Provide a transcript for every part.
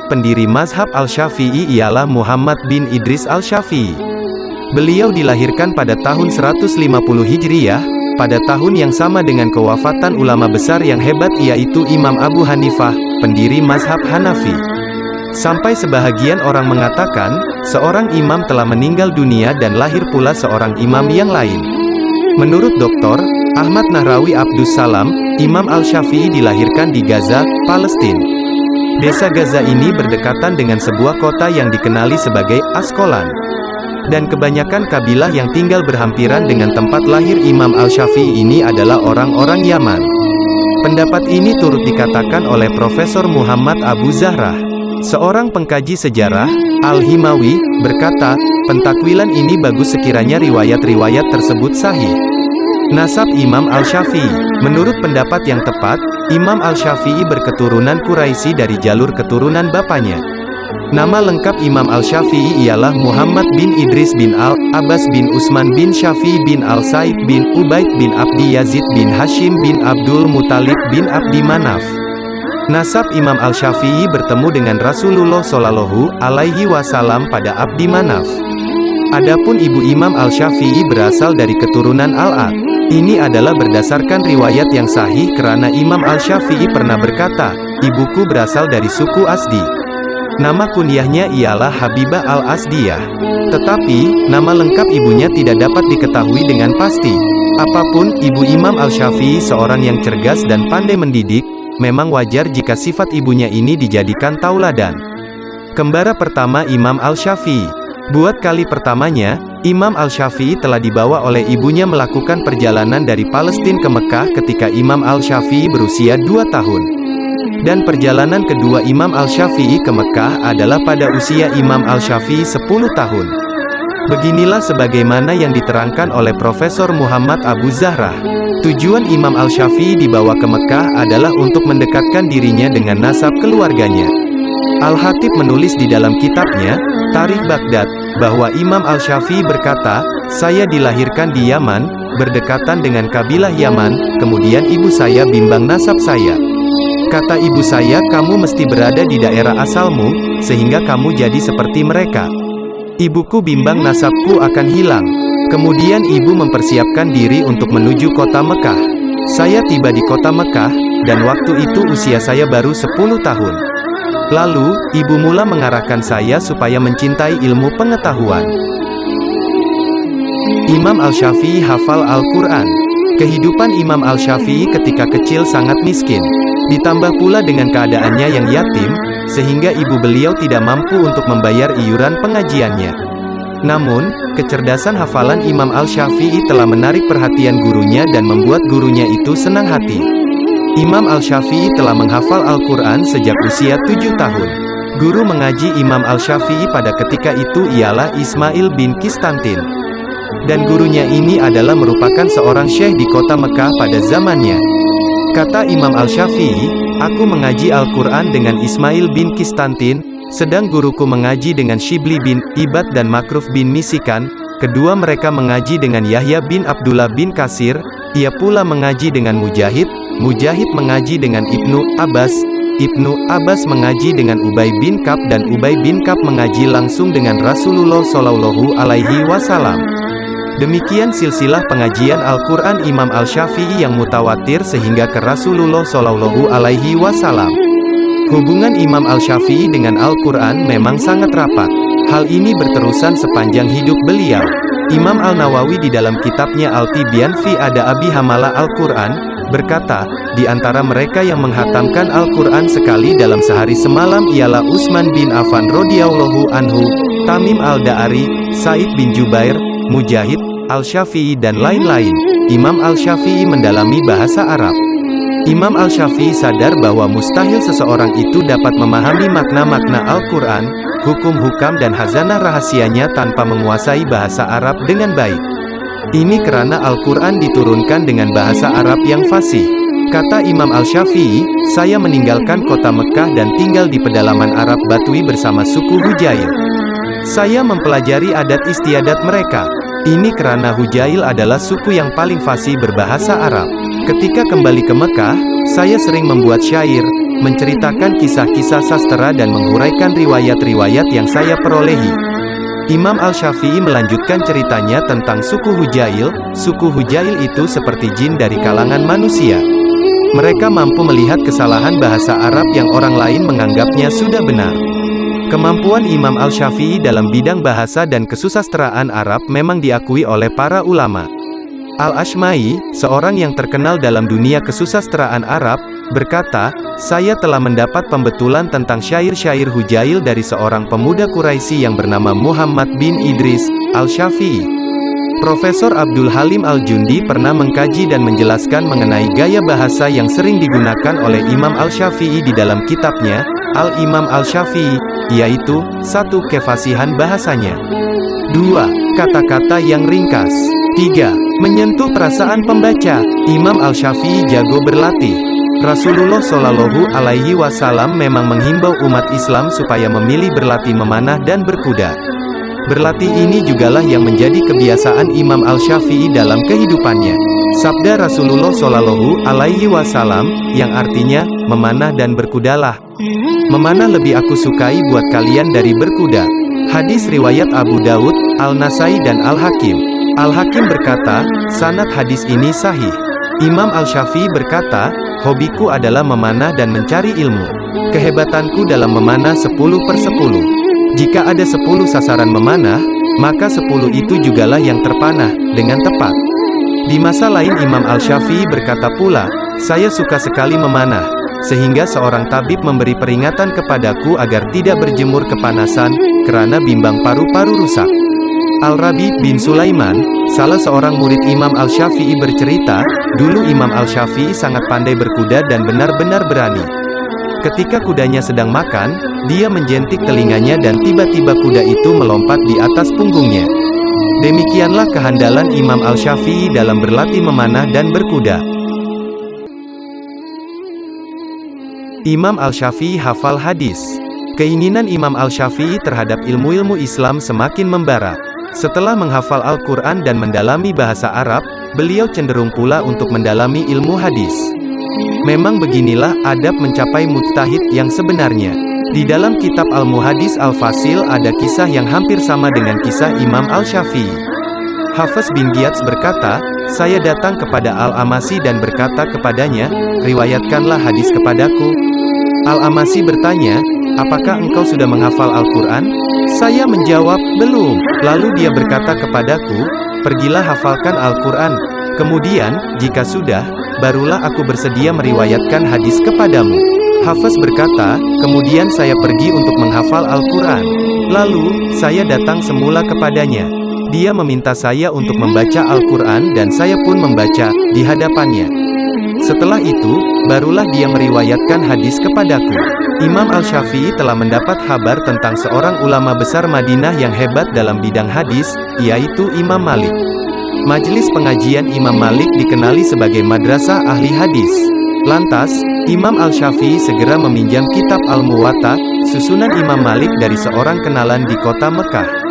pendiri mazhab Al-Syafi'i ialah Muhammad bin Idris Al-Syafi'i. Beliau dilahirkan pada tahun 150 Hijriyah, pada tahun yang sama dengan kewafatan ulama besar yang hebat yaitu Imam Abu Hanifah, pendiri mazhab Hanafi. Sampai sebahagian orang mengatakan, seorang imam telah meninggal dunia dan lahir pula seorang imam yang lain. Menurut Dr. Ahmad Nahrawi Abdus Salam, Imam Al-Syafi'i dilahirkan di Gaza, Palestina. Desa Gaza ini berdekatan dengan sebuah kota yang dikenali sebagai Askolan. Dan kebanyakan kabilah yang tinggal berhampiran dengan tempat lahir Imam Al-Syafi'i ini adalah orang-orang Yaman. Pendapat ini turut dikatakan oleh Profesor Muhammad Abu Zahrah, seorang pengkaji sejarah, Al-Himawi, berkata, pentakwilan ini bagus sekiranya riwayat-riwayat tersebut sahih. Nasab Imam Al-Syafi'i. Menurut pendapat yang tepat, Imam Al-Syafi'i berketurunan Quraisy dari jalur keturunan bapaknya. Nama lengkap Imam Al-Syafi'i ialah Muhammad bin Idris bin Al-Abbas bin Utsman bin Syafi'i bin Al-Said bin Ubaid bin Abdi Yazid bin Hashim bin Abdul Muthalib bin Abdi Manaf. Nasab Imam Al-Syafi'i bertemu dengan Rasulullah Shallallahu Alaihi Wasallam pada Abdi Manaf. Adapun ibu Imam Al-Syafi'i berasal dari keturunan Al-Ad. Ini adalah berdasarkan riwayat yang sahih karena Imam Al-Syafi'i pernah berkata, ibuku berasal dari suku Asdi. Nama kunyahnya ialah Habibah Al-Asdiyah. Tetapi, nama lengkap ibunya tidak dapat diketahui dengan pasti. Apapun, ibu Imam Al-Syafi'i seorang yang cergas dan pandai mendidik, memang wajar jika sifat ibunya ini dijadikan tauladan. Kembara pertama Imam Al-Syafi'i. Buat kali pertamanya, Imam Al-Syafi'i telah dibawa oleh ibunya melakukan perjalanan dari Palestina ke Mekah ketika Imam Al-Syafi'i berusia 2 tahun. Dan perjalanan kedua Imam Al-Syafi'i ke Mekah adalah pada usia Imam Al-Syafi'i 10 tahun. Beginilah sebagaimana yang diterangkan oleh Profesor Muhammad Abu Zahrah. Tujuan Imam Al-Syafi'i dibawa ke Mekah adalah untuk mendekatkan dirinya dengan nasab keluarganya. Al-Khatib menulis di dalam kitabnya, Tarikh Baghdad, bahwa Imam Al-Syafi'i berkata, saya dilahirkan di Yaman, berdekatan dengan kabilah Yaman, kemudian ibu saya bimbang nasab saya. Kata ibu saya, kamu mesti berada di daerah asalmu, sehingga kamu jadi seperti mereka. Ibuku bimbang nasabku akan hilang. Kemudian ibu mempersiapkan diri untuk menuju kota Mekah. Saya tiba di kota Mekah, dan waktu itu usia saya baru 10 tahun. Lalu, ibu mula mengarahkan saya supaya mencintai ilmu pengetahuan. Imam Al-Syafi'i hafal Al-Quran. Kehidupan Imam Al-Syafi'i ketika kecil sangat miskin. Ditambah pula dengan keadaannya yang yatim, sehingga ibu beliau tidak mampu untuk membayar iuran pengajiannya. Namun, kecerdasan hafalan Imam Al-Syafi'i telah menarik perhatian gurunya dan membuat gurunya itu senang hati. Imam Al-Syafi'i telah menghafal Al-Quran sejak usia 7 tahun. Guru mengaji Imam Al-Syafi'i pada ketika itu ialah Ismail bin Kistantin. Dan gurunya ini adalah merupakan seorang syekh di kota Mekah pada zamannya. Kata Imam Al-Syafi'i, aku mengaji Al-Quran dengan Ismail bin Kistantin, sedang guruku mengaji dengan Shibli bin Ibad dan Makruf bin Misikan. Kedua mereka mengaji dengan Yahya bin Abdullah bin Kasir, ia pula mengaji dengan Mujahid, Mujahid mengaji dengan Ibnu Abbas, Ibnu Abbas mengaji dengan Ubay bin Ka'b dan Ubay bin Ka'b mengaji langsung dengan Rasulullah Shallallahu Alaihi Wasallam. Demikian silsilah pengajian Al-Quran Imam Al-Syafi'i yang mutawatir sehingga ke Rasulullah Shallallahu Alaihi Wasallam. Hubungan Imam Al-Syafi'i dengan Al-Quran memang sangat rapat. Hal ini berterusan sepanjang hidup beliau. Imam Al-Nawawi di dalam kitabnya Al-Tibyan fi Adabi Hamala Al-Quran berkata, di antara mereka yang menghatamkan Al-Quran sekali dalam sehari semalam ialah Utsman bin Affan radhiyallahu anhu, Tamim Al-Dari, Said bin Jubair, Mujahid, Al-Syafi'i dan lain-lain. Imam Al-Syafi'i mendalami bahasa Arab. Imam Al-Syafi'i sadar bahwa mustahil seseorang itu dapat memahami makna-makna Al-Quran, hukum-hukam dan hazanah rahasianya tanpa menguasai bahasa Arab dengan baik. Ini karena Al-Quran diturunkan dengan bahasa Arab yang fasih. Kata Imam Al-Syafi'i, saya meninggalkan kota Mekah dan tinggal di pedalaman Arab Batui bersama suku Hujail. Saya mempelajari adat istiadat mereka. Ini karena Hujail adalah suku yang paling fasih berbahasa Arab. Ketika kembali ke Mekah, saya sering membuat syair, menceritakan kisah-kisah sastera dan menghuraikan riwayat-riwayat yang saya perolehi. Imam Al-Syafi'i melanjutkan ceritanya tentang suku Hujail. Suku Hujail itu seperti jin dari kalangan manusia. Mereka mampu melihat kesalahan bahasa Arab yang orang lain menganggapnya sudah benar. Kemampuan Imam Al-Syafi'i dalam bidang bahasa dan kesusastraan Arab memang diakui oleh para ulama. Al-Ashma'i, seorang yang terkenal dalam dunia kesusastraan Arab, berkata, "Saya telah mendapat pembetulan tentang syair-syair Hujail dari seorang pemuda Quraisy yang bernama Muhammad bin Idris Al-Syafi'i." Profesor Abdul Halim Al-Jundi pernah mengkaji dan menjelaskan mengenai gaya bahasa yang sering digunakan oleh Imam Al-Syafi'i di dalam kitabnya, Al-Imam Al-Syafi'i, yaitu, 1. Kefasihan bahasanya. 2. Kata-kata yang ringkas. 3. Menyentuh perasaan pembaca. Imam Al-Syafi'i jago berlatih. Rasulullah Shallallahu Alaihi Wasallam memang menghimbau umat Islam supaya memilih berlatih memanah dan berkuda. Berlatih ini jugalah yang menjadi kebiasaan Imam Al-Syafi'i dalam kehidupannya. Sabda Rasulullah Shallallahu Alaihi Wasallam, yang artinya, memanah dan berkudalah. Memanah lebih aku sukai buat kalian dari berkuda. Hadis riwayat Abu Daud, Al-Nasai dan Al-Hakim. Al-Hakim berkata, sanad hadis ini sahih. Imam Al-Syafi'i berkata, hobiku adalah memanah dan mencari ilmu. Kehebatanku dalam memanah 10/10. Jika ada 10 sasaran memanah, maka 10 itu jugalah yang terpanah, dengan tepat. Di masa lain Imam Al-Syafi'i berkata pula, saya suka sekali memanah, sehingga seorang tabib memberi peringatan kepadaku agar tidak berjemur kepanasan, kerana bimbang paru-paru rusak. Al-Rabi bin Sulaiman, salah seorang murid Imam Al-Syafi'i bercerita, dulu Imam Al-Syafi'i sangat pandai berkuda dan benar-benar berani. Ketika kudanya sedang makan, dia menjentik telinganya dan tiba-tiba kuda itu melompat di atas punggungnya. Demikianlah kehandalan Imam Al-Syafi'i dalam berlatih memanah dan berkuda. Imam Al-Syafi'i hafal hadis. Keinginan Imam Al-Syafi'i terhadap ilmu-ilmu Islam semakin membara. Setelah menghafal Al-Quran dan mendalami bahasa Arab, beliau cenderung pula untuk mendalami ilmu hadis. Memang beginilah adab mencapai mujtahid yang sebenarnya. Di dalam kitab Al-Muhadis Al-Fasil ada kisah yang hampir sama dengan kisah Imam Al-Syafi'i. Hafiz bin Giyats berkata, saya datang kepada Al-Amasi dan berkata kepadanya, riwayatkanlah hadis kepadaku. Al-Amasi bertanya, apakah engkau sudah menghafal Al-Quran? Saya menjawab, belum. Lalu dia berkata kepadaku, pergilah hafalkan Al-Quran. Kemudian, jika sudah, barulah aku bersedia meriwayatkan hadis kepadamu. Hafiz berkata, kemudian saya pergi untuk menghafal Al-Quran. Lalu, saya datang semula kepadanya. Dia meminta saya untuk membaca Al-Quran dan saya pun membaca di hadapannya. Setelah itu, barulah dia meriwayatkan hadis kepadaku. Imam Al-Syafi'i telah mendapat kabar tentang seorang ulama besar Madinah yang hebat dalam bidang hadis, yaitu Imam Malik. Majelis pengajian Imam Malik dikenali sebagai madrasah ahli hadis. Lantas, Imam Al-Syafi'i segera meminjam kitab Al-Muwatta, susunan Imam Malik dari seorang kenalan di kota Mekah.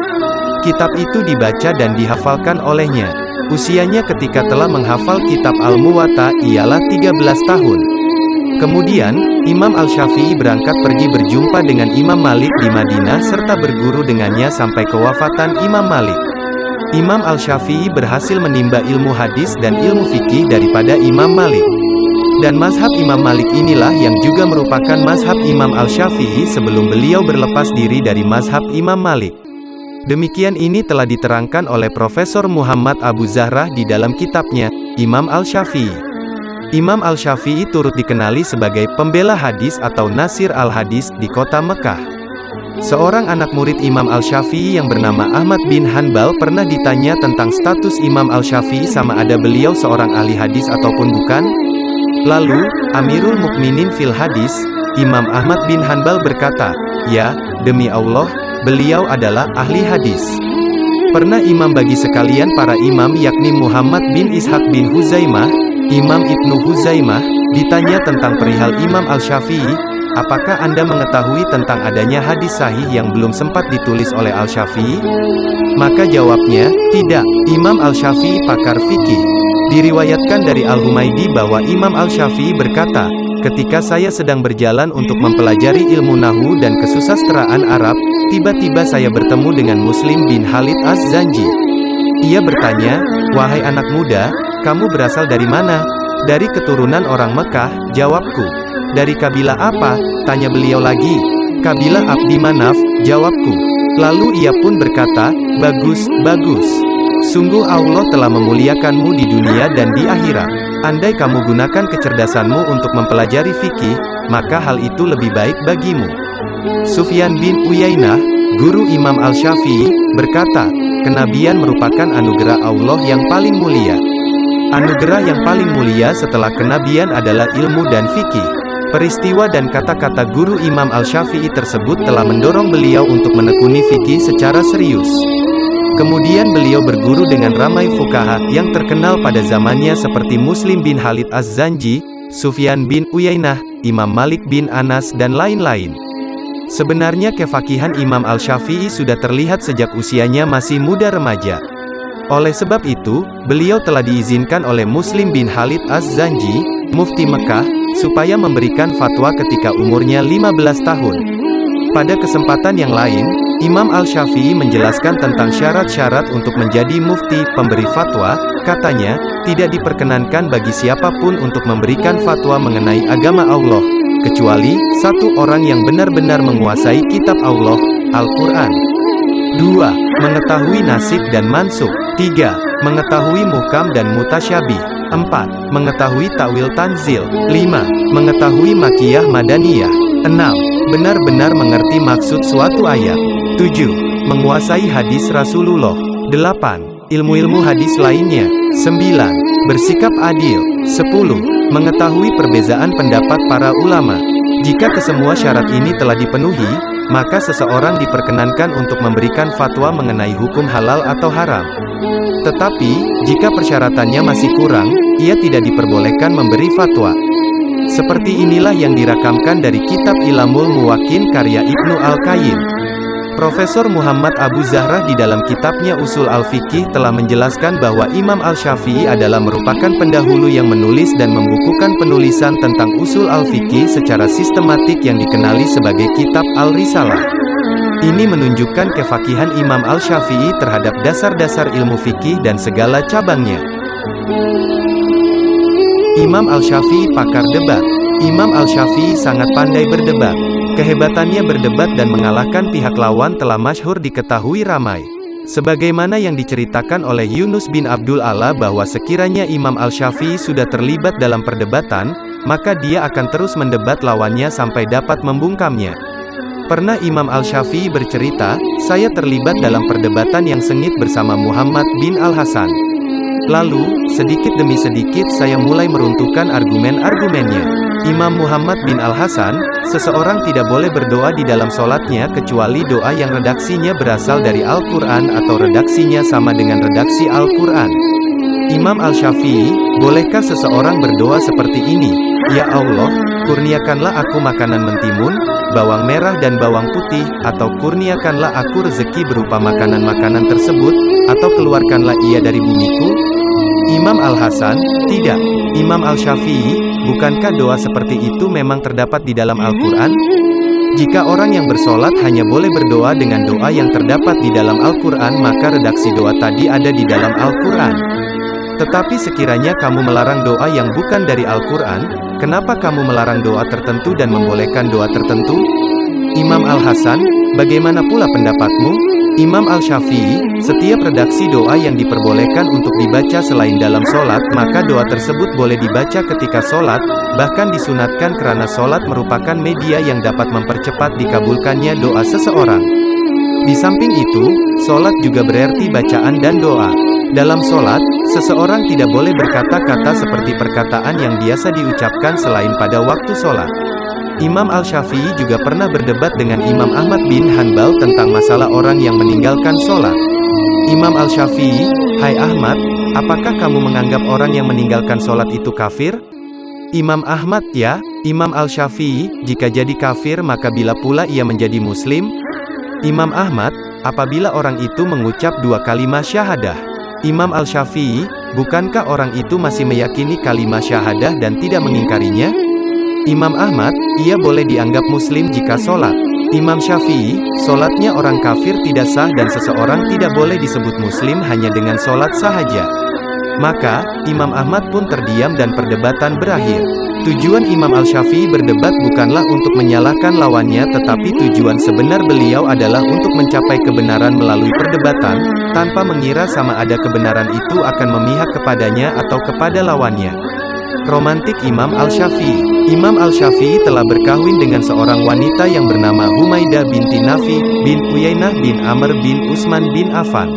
Kitab itu dibaca dan dihafalkan olehnya. Usianya ketika telah menghafal kitab Al-Muwatta ialah 13 tahun. Kemudian, Imam Al-Syafi'i berangkat pergi berjumpa dengan Imam Malik di Madinah serta berguru dengannya sampai kewafatan Imam Malik. Imam Al-Syafi'i berhasil menimba ilmu hadis dan ilmu fikih daripada Imam Malik. Dan mazhab Imam Malik inilah yang juga merupakan mazhab Imam Al-Syafi'i sebelum beliau berlepas diri dari mazhab Imam Malik. Demikian ini telah diterangkan oleh Profesor Muhammad Abu Zahrah di dalam kitabnya, Imam Al-Syafi'i. Imam Al-Syafi'i turut dikenali sebagai pembela hadis atau Nasir al-Hadis di kota Mekah. Seorang anak murid Imam Al-Syafi'i yang bernama Ahmad bin Hanbal pernah ditanya tentang status Imam Al-Syafi'i sama ada beliau seorang ahli hadis ataupun bukan. Lalu, Amirul Mukminin fil Hadis, Imam Ahmad bin Hanbal berkata, ya, demi Allah, beliau adalah ahli hadis. Pernah imam bagi sekalian para imam yakni Muhammad bin Ishaq bin Huzaimah, Imam Ibnu Huzaimah, ditanya tentang perihal Imam Al-Syafi'i, apakah Anda mengetahui tentang adanya hadis sahih yang belum sempat ditulis oleh Al-Syafi'i? Maka jawabnya, tidak, Imam Al-Syafi'i pakar fikih. Diriwayatkan dari Al-Humaydi bahwa Imam Al-Syafi'i berkata, ketika saya sedang berjalan untuk mempelajari ilmu nahwu dan kesusastraan Arab, tiba-tiba saya bertemu dengan Muslim bin Khalid Az-Zanji. Ia bertanya, "Wahai anak muda, kamu berasal dari mana?" "Dari keturunan orang Mekah," jawabku. "Dari kabilah apa?" tanya beliau lagi. "Kabilah Abdi Manaf," jawabku. Lalu ia pun berkata, "Bagus, bagus. Sungguh Allah telah memuliakanmu di dunia dan di akhirat. Andai kamu gunakan kecerdasanmu untuk mempelajari fikih, maka hal itu lebih baik bagimu." Sufyan bin Uyainah, guru Imam Al-Syafi'i, berkata, "Kenabian merupakan anugerah Allah yang paling mulia. Anugerah yang paling mulia setelah kenabian adalah ilmu dan fikih." Peristiwa dan kata-kata guru Imam Al-Syafi'i tersebut telah mendorong beliau untuk menekuni fikih secara serius. Kemudian beliau berguru dengan ramai fuqaha yang terkenal pada zamannya seperti Muslim bin Khalid Az-Zanji, Sufyan bin Uyainah, Imam Malik bin Anas dan lain-lain. Sebenarnya kefakihan Imam Al-Syafi'i sudah terlihat sejak usianya masih muda remaja. Oleh sebab itu, beliau telah diizinkan oleh Muslim bin Khalid Az-Zanji, Mufti Mekah, supaya memberikan fatwa ketika umurnya 15 tahun. Pada kesempatan yang lain, Imam Al-Syafi'i menjelaskan tentang syarat-syarat untuk menjadi mufti, pemberi fatwa. Katanya, tidak diperkenankan bagi siapapun untuk memberikan fatwa mengenai agama Allah, kecuali satu orang yang benar-benar menguasai kitab Allah, Al-Quran. 2. Mengetahui nasib dan mansukh. 3. Mengetahui muhkam dan mutasyabih. 4. Mengetahui ta'wil tanzil. 5. Mengetahui makiyah madaniyah. 6. Benar-benar mengerti maksud suatu ayat. 7. Menguasai hadis Rasulullah. 8. Ilmu-ilmu hadis lainnya. 9. Bersikap adil. 10. Mengetahui perbezaan pendapat para ulama. Jika kesemua syarat ini telah dipenuhi, maka seseorang diperkenankan untuk memberikan fatwa mengenai hukum halal atau haram. Tetapi, jika persyaratannya masih kurang, ia tidak diperbolehkan memberi fatwa. Seperti inilah yang dirakamkan dari kitab Ilamul Muwaqqi'in karya Ibnu Al-Qayyim. Profesor Muhammad Abu Zahrah di dalam kitabnya Usul Al-Fiqih telah menjelaskan bahwa Imam Al-Syafi'i adalah merupakan pendahulu yang menulis dan membukukan penulisan tentang Usul Al-Fiqih secara sistematik yang dikenali sebagai kitab Al-Risalah. Ini menunjukkan kefakihan Imam Al-Syafi'i terhadap dasar-dasar ilmu fikih dan segala cabangnya. Imam Al-Syafi'i pakar debat. Imam Al-Syafi'i sangat pandai berdebat. Kehebatannya berdebat dan mengalahkan pihak lawan telah masyhur diketahui ramai. Sebagaimana yang diceritakan oleh Yunus bin Abdul A'la bahwa sekiranya Imam Al-Syafi'i sudah terlibat dalam perdebatan, maka dia akan terus mendebat lawannya sampai dapat membungkamnya. Pernah Imam Al-Syafi'i bercerita, "Saya terlibat dalam perdebatan yang sengit bersama Muhammad bin Al-Hasan. Lalu, sedikit demi sedikit saya mulai meruntuhkan argumen-argumennya. Imam Muhammad bin Al-Hasan, seseorang tidak boleh berdoa di dalam sholatnya kecuali doa yang redaksinya berasal dari Al-Quran atau redaksinya sama dengan redaksi Al-Quran. Imam Al-Syafi'i, bolehkah seseorang berdoa seperti ini? Ya Allah, kurniakanlah aku makanan mentimun, bawang merah dan bawang putih, atau kurniakanlah aku rezeki berupa makanan-makanan tersebut, atau keluarkanlah ia dari bumiku?" Imam Al-Hasan, "Tidak. Imam Al-Syafi'i, bukankah doa seperti itu memang terdapat di dalam Al-Quran? Jika orang yang bersolat hanya boleh berdoa dengan doa yang terdapat di dalam Al-Quran, maka redaksi doa tadi ada di dalam Al-Quran. Tetapi sekiranya kamu melarang doa yang bukan dari Al-Quran, kenapa kamu melarang doa tertentu dan membolehkan doa tertentu?" Imam Al-Hasan, "Bagaimana pula pendapatmu?" Imam Al-Syafi'i, "Setiap redaksi doa yang diperbolehkan untuk dibaca selain dalam solat, maka doa tersebut boleh dibaca ketika solat, bahkan disunatkan karena solat merupakan media yang dapat mempercepat dikabulkannya doa seseorang. Di samping itu, solat juga berarti bacaan dan doa. Dalam solat, seseorang tidak boleh berkata-kata seperti perkataan yang biasa diucapkan selain pada waktu solat." Imam Al-Syafi'i juga pernah berdebat dengan Imam Ahmad bin Hanbal tentang masalah orang yang meninggalkan sholat. Imam Al-Syafi'i, "Hai Ahmad, apakah kamu menganggap orang yang meninggalkan sholat itu kafir?" Imam Ahmad, "Ya." Imam Al-Syafi'i, "Jika jadi kafir maka bila pula ia menjadi muslim?" Imam Ahmad, "Apabila orang itu mengucap 2 kalimat syahadah." Imam Al-Syafi'i, "Bukankah orang itu masih meyakini kalimat syahadah dan tidak mengingkarinya?" Imam Ahmad, ia boleh dianggap muslim jika sholat. Imam Syafi'i, sholatnya orang kafir tidak sah dan seseorang tidak boleh disebut muslim hanya dengan sholat sahaja. Maka, Imam Ahmad pun terdiam dan perdebatan berakhir. Tujuan Imam Al-Syafi'i berdebat bukanlah untuk menyalahkan lawannya, tetapi tujuan sebenar beliau adalah untuk mencapai kebenaran melalui perdebatan, tanpa mengira sama ada kebenaran itu akan memihak kepadanya atau kepada lawannya. Romantik Imam Al-Syafi'i. Imam Al-Syafi'i telah berkahwin dengan seorang wanita yang bernama Humaidah binti Nafi, bin Uyainah bin Amr bin Utsman bin Affan.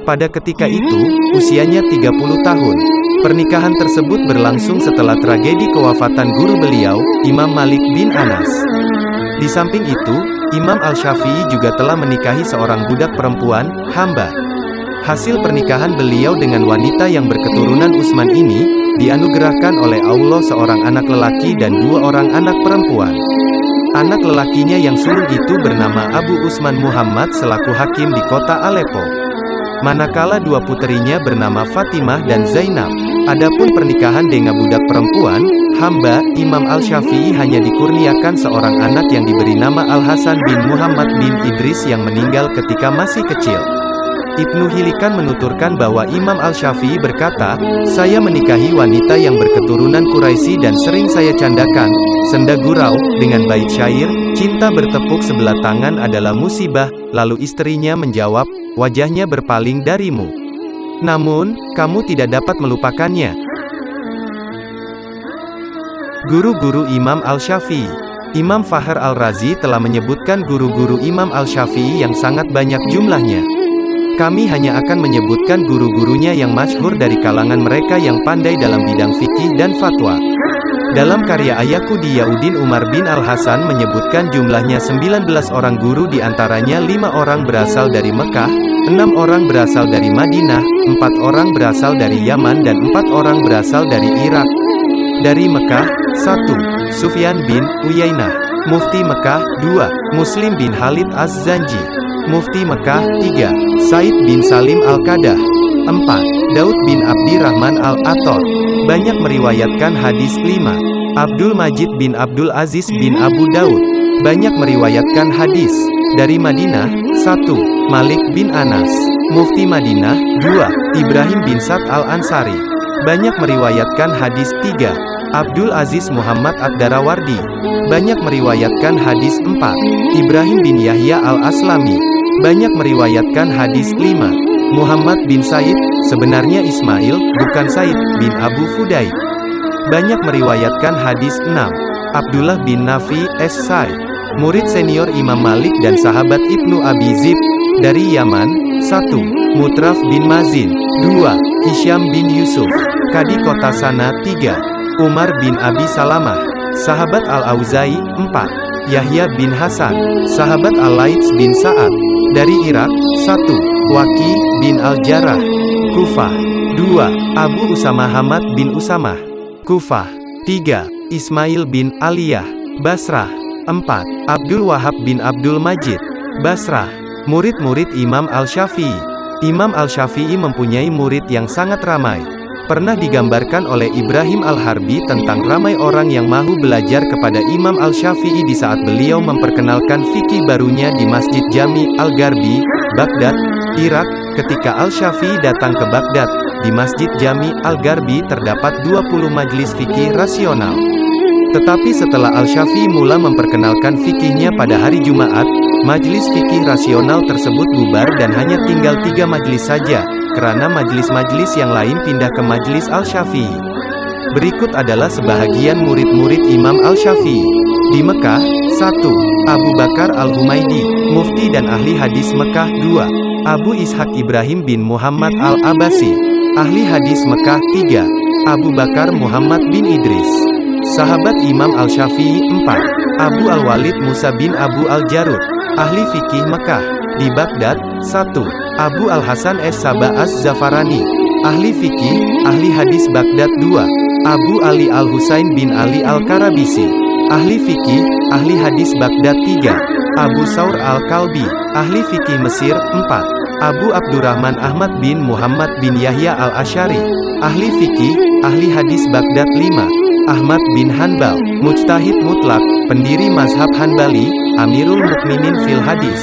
Pada ketika itu, usianya 30 tahun. Pernikahan tersebut berlangsung setelah tragedi kewafatan guru beliau, Imam Malik bin Anas. Di samping itu, Imam Al-Syafi'i juga telah menikahi seorang budak perempuan, hamba. Hasil pernikahan beliau dengan wanita yang berketurunan Utsman ini, dianugerahkan oleh Allah seorang anak lelaki dan 2 orang anak perempuan. Anak lelakinya yang sulung itu bernama Abu Utsman Muhammad selaku hakim di kota Aleppo. Manakala 2 puterinya bernama Fatimah dan Zainab. Adapun pernikahan dengan budak perempuan, hamba, Imam Al-Syafi'i hanya dikurniakan seorang anak yang diberi nama Al-Hasan bin Muhammad bin Idris yang meninggal ketika masih kecil. Ibnu Hilikan menuturkan bahwa Imam Al-Syafi'i berkata, "Saya menikahi wanita yang berketurunan Quraisy dan sering saya candakan, senda gurau, dengan bait syair, cinta bertepuk sebelah tangan adalah musibah." Lalu istrinya menjawab, "Wajahnya berpaling darimu. Namun, kamu tidak dapat melupakannya." Guru-guru Imam Al-Syafi'i. Imam Fakhr Al-Razi telah menyebutkan guru-guru Imam Al-Syafi'i yang sangat banyak jumlahnya. Kami hanya akan menyebutkan guru-gurunya yang masyhur dari kalangan mereka yang pandai dalam bidang fikih dan fatwa. Dalam karya Ayakuddin Umar bin Al-Hasan menyebutkan jumlahnya 19 orang guru, diantaranya 5 orang berasal dari Mekah, 6 orang berasal dari Madinah, 4 orang berasal dari Yaman dan 4 orang berasal dari Irak. Dari Mekah, 1. Sufyan bin Uyainah, Mufti Mekah. 2. Muslim bin Khalid Az-Zanji, Mufti Mekah. 3. Said bin Salim Al-Qadah. 4. Daud bin Abdirrahman Al-Attar, banyak meriwayatkan hadis. 5. Abdul Majid bin Abdul Aziz bin Abu Daud, banyak meriwayatkan hadis. Dari Madinah, 1. Malik bin Anas, Mufti Madinah. 2. Ibrahim bin Sa'd Al-Ansari, banyak meriwayatkan hadis. 3. Abdul Aziz Muhammad Ad-Darawardi, banyak meriwayatkan hadis. 4. Ibrahim bin Yahya Al-Aslami, banyak meriwayatkan hadis. 5. Muhammad bin Said, sebenarnya Ismail, bukan Said, bin Abu Fudaid, banyak meriwayatkan hadis. 6. Abdullah bin Nafi Es-Sai, murid senior Imam Malik dan sahabat Ibnu Abi Zib. Dari Yaman, 1. Mutraf bin Mazin. 2. Hisham bin Yusuf, Kadi kota Sana. 3. Umar bin Abi Salamah, sahabat Al-Auza'i. 4. Yahya bin Hasan, sahabat Al-Laits bin Sa'ad. Dari Irak, 1. Waqi bin Al-Jarrah, Kufah. 2. Abu Usamah Hamad bin Usamah, Kufah. 3. Ismail bin Aliyah, Basrah. 4. Abdul Wahab bin Abdul Majid, Basrah. Murid-murid Imam Al-Syafi'i. Imam Al-Syafi'i mempunyai murid yang sangat ramai. Pernah digambarkan oleh Ibrahim Al-Harbi tentang ramai orang yang mahu belajar kepada Imam Al-Syafi'i di saat beliau memperkenalkan fikih barunya di Masjid Jami Al-Gharbi, Baghdad, Irak. Ketika Al-Syafi'i datang ke Baghdad, di Masjid Jami Al-Gharbi terdapat 20 majlis fikih rasional. Tetapi setelah Al-Syafi'i mula memperkenalkan fikihnya pada hari Jumat, majlis fikih rasional tersebut bubar dan hanya tinggal 3 majlis saja, karena majlis-majlis yang lain pindah ke majlis Al-Syafi'i. Berikut adalah sebahagian murid-murid Imam Al-Syafi'i. Di Mekah, 1. Abu Bakar Al-Humaidi, mufti dan ahli hadis Mekah. 2. Abu Ishaq Ibrahim bin Muhammad Al-Abasi, ahli hadis Mekah. 3. Abu Bakar Muhammad bin Idris, sahabat Imam Al-Syafi'i. 4. Abu Al-Walid Musa bin Abu Al-Jarud, ahli fikih Mekah. Di Baghdad, 1. Abu Al-Hasan Es-Saba Az-Zafarani, ahli fikih, ahli hadis Baghdad. 2. Abu Ali Al-Husain bin Ali Al-Karabisi, ahli fikih, ahli hadis Baghdad. 3. Abu Saur Al-Kalbi, ahli fikih Mesir. 4. Abu Abdurrahman Ahmad bin Muhammad bin Yahya Al-Asyari, ahli fikih, ahli hadis Baghdad. 5. Ahmad bin Hanbal, mujtahid mutlak, pendiri mazhab Hanbali, Amirul Mukminin fil hadis.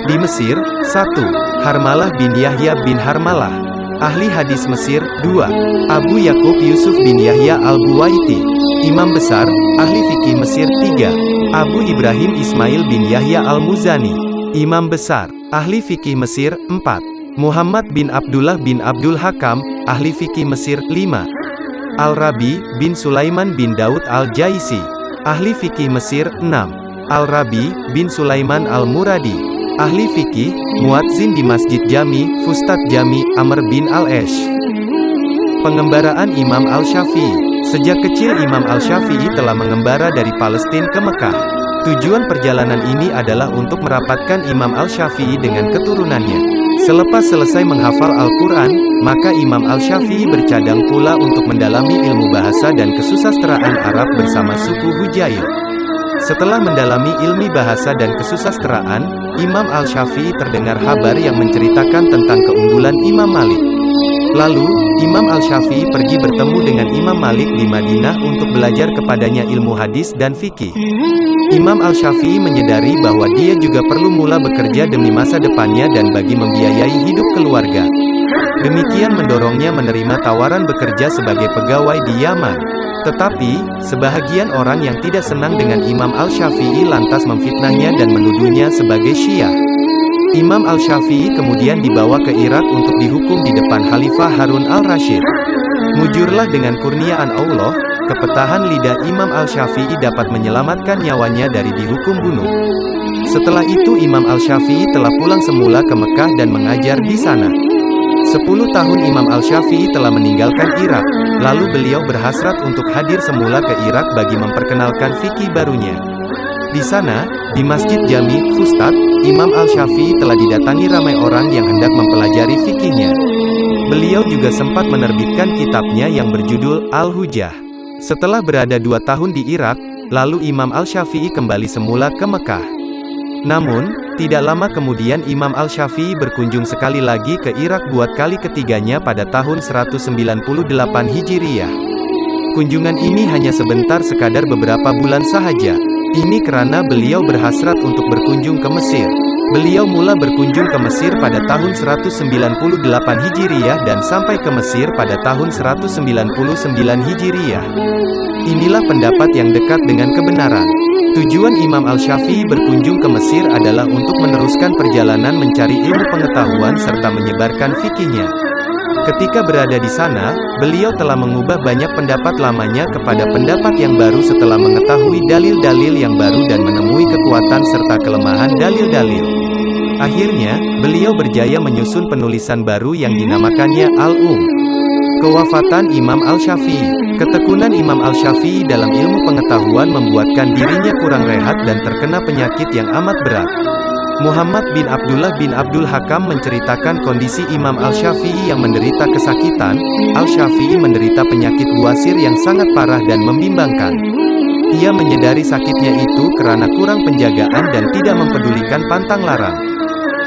Di Mesir, 1. Harmalah bin Yahya bin Harmalah, ahli hadis Mesir. 2. Abu Yakub Yusuf bin Yahya al-Buwaiti, imam besar, ahli fikih Mesir. 3. Abu Ibrahim Ismail bin Yahya al-Muzani, imam besar, ahli fikih Mesir. 4. Muhammad bin Abdullah bin Abdul Hakam, ahli fikih Mesir. 5. Al-Rabi bin Sulaiman bin Daud al-Jaisi, ahli fikih Mesir. 6. Al-Rabi bin Sulaiman al-Muradi, ahli fikih, muadzin di Masjid Jami, Fustat Jami, Amr bin al-Esh. Pengembaraan Imam Al-Syafi'i. Sejak kecil Imam Al-Syafi'i telah mengembara dari Palestina ke Mekah. Tujuan perjalanan ini adalah untuk merapatkan Imam Al-Syafi'i dengan keturunannya. Selepas selesai menghafal Al-Quran, maka Imam Al-Syafi'i bercadang pula untuk mendalami ilmu bahasa dan kesusastraan Arab bersama suku Hujail. Setelah mendalami ilmu bahasa dan kesusastraan, Imam Al-Syafi'i terdengar kabar yang menceritakan tentang keunggulan Imam Malik. Lalu, Imam Al-Syafi'i pergi bertemu dengan Imam Malik di Madinah untuk belajar kepadanya ilmu hadis dan fikih. Imam Al-Syafi'i menyadari bahwa dia juga perlu mula bekerja demi masa depannya dan bagi membiayai hidup keluarga. Demikian mendorongnya menerima tawaran bekerja sebagai pegawai di Yaman. Tetapi, sebahagian orang yang tidak senang dengan Imam Al-Syafi'i lantas memfitnahnya dan menuduhnya sebagai Syiah. Imam Al-Syafi'i kemudian dibawa ke Irak untuk dihukum di depan Khalifah Harun al-Rasyid. Mujurlah dengan kurniaan Allah, kepetahan lidah Imam Al-Syafi'i dapat menyelamatkan nyawanya dari dihukum bunuh. Setelah itu Imam Al-Syafi'i telah pulang semula ke Mekah dan mengajar di sana. 10 tahun Imam Al-Syafi'i telah meninggalkan Irak, lalu beliau berhasrat untuk hadir semula ke Irak bagi memperkenalkan fikih barunya. Di sana, di Masjid Jami, Fustat, Imam Al-Syafi'i telah didatangi ramai orang yang hendak mempelajari fikihnya. Beliau juga sempat menerbitkan kitabnya yang berjudul Al-Hujjah. Setelah berada 2 tahun di Irak, lalu Imam Al-Syafi'i kembali semula ke Mekah. Namun, tidak lama kemudian Imam Al-Syafi'i berkunjung sekali lagi ke Irak buat kali ketiganya pada tahun 198 Hijriyah. Kunjungan ini hanya sebentar sekadar beberapa bulan sahaja. Ini karena beliau berhasrat untuk berkunjung ke Mesir. Beliau mula berkunjung ke Mesir pada tahun 198 Hijriyah dan sampai ke Mesir pada tahun 199 Hijriyah. Inilah pendapat yang dekat dengan kebenaran. Tujuan Imam Al-Syafi'i berkunjung ke Mesir adalah untuk meneruskan perjalanan mencari ilmu pengetahuan serta menyebarkan fikihnya. Ketika berada di sana, beliau telah mengubah banyak pendapat lamanya kepada pendapat yang baru setelah mengetahui dalil-dalil yang baru dan menemui kekuatan serta kelemahan dalil-dalil. Akhirnya, beliau berjaya menyusun penulisan baru yang dinamakannya Kewafatan Imam Al-Syafi'i. Ketekunan Imam Al-Syafi'i dalam ilmu pengetahuan membuatkan dirinya kurang rehat dan terkena penyakit yang amat berat. Muhammad bin Abdullah bin Abdul Hakam menceritakan kondisi Imam Al-Syafi'i yang menderita kesakitan. Al-Syafi'i menderita penyakit buasir yang sangat parah dan membimbangkan. Ia menyadari sakitnya itu karena kurang penjagaan dan tidak mempedulikan pantang larang.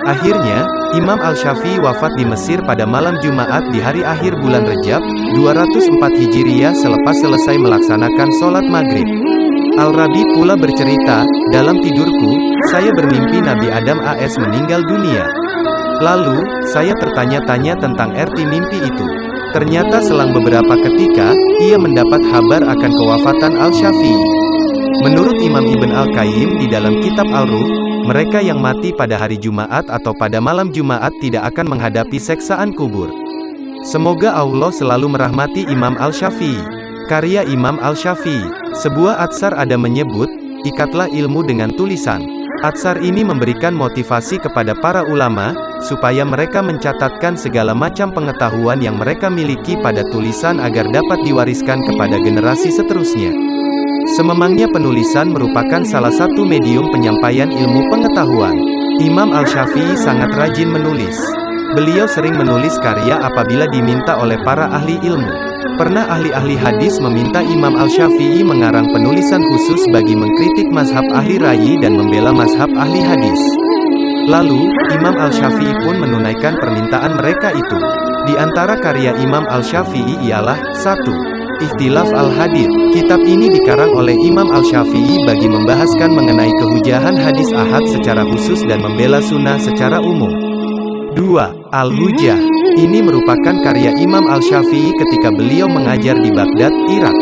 Akhirnya, Imam Al-Syafi'i wafat di Mesir pada malam Jumat di hari akhir bulan Rejab, 204 Hijriyah selepas selesai melaksanakan sholat maghrib. Al-Rabi pula bercerita, dalam tidurku, saya bermimpi Nabi Adam AS meninggal dunia. Lalu, saya tertanya-tanya tentang arti mimpi itu. Ternyata selang beberapa ketika, ia mendapat kabar akan kewafatan Al-Syafi'i. Menurut Imam Ibn Al-Qayyim di dalam kitab Al-Ruh, mereka yang mati pada hari Jumat atau pada malam Jumat tidak akan menghadapi seksaan kubur. Semoga Allah selalu merahmati Imam Al-Syafi'i. Karya Imam Al-Syafi'i. Sebuah atsar ada menyebut, ikatlah ilmu dengan tulisan. Atsar ini memberikan motivasi kepada para ulama, supaya mereka mencatatkan segala macam pengetahuan yang mereka miliki pada tulisan agar dapat diwariskan kepada generasi seterusnya. Sememangnya penulisan merupakan salah satu medium penyampaian ilmu pengetahuan. Imam Al-Syafi'i sangat rajin menulis. Beliau sering menulis karya apabila diminta oleh para ahli ilmu. Pernah ahli-ahli hadis meminta Imam Al-Syafi'i mengarang penulisan khusus bagi mengkritik mazhab ahli ra'yi dan membela mazhab ahli hadis. Lalu, Imam Al-Syafi'i pun menunaikan permintaan mereka itu. Di antara karya Imam Al-Syafi'i ialah 1. Ikhtilaf Al-Hadits. Kitab ini dikarang oleh Imam Al-Syafi'i bagi membahaskan mengenai kehujahan hadis ahad secara khusus dan membela sunnah secara umum. 2. Al-Hujjah. Ini merupakan karya Imam Al-Syafi'i ketika beliau mengajar di Baghdad, Irak.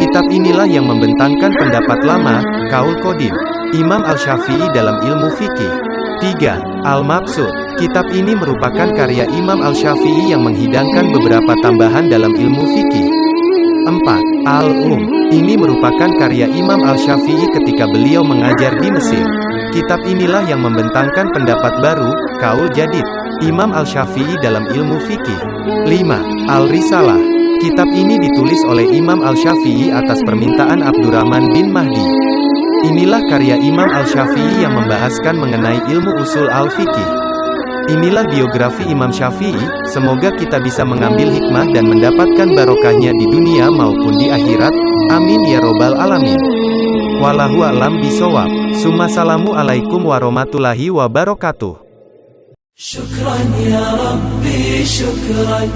Kitab inilah yang membentangkan pendapat lama, kaul qadim, Imam Al-Syafi'i dalam ilmu fikih. 3. Al-Mabsut. Kitab ini merupakan karya Imam Al-Syafi'i yang menghidangkan beberapa tambahan dalam ilmu fikih. 4. Al-Um. Ini merupakan karya Imam Al-Syafi'i ketika beliau mengajar di Mesir. Kitab inilah yang membentangkan pendapat baru, kaul jadid, Imam Al-Syafi'i dalam ilmu fikih. 5. Al-Risalah. Kitab ini ditulis oleh Imam Al-Syafi'i atas permintaan Abdurrahman bin Mahdi. Inilah karya Imam Al-Syafi'i yang membahaskan mengenai ilmu usul al-fikih. Inilah biografi Imam Syafi'i, semoga kita bisa mengambil hikmah dan mendapatkan barokahnya di dunia maupun di akhirat. Amin ya robbal alamin. Wallahu a'lam bishawab. Assalamu alaikum warahmatullahi wabarakatuh. Syukran ya Rabbi, syukran.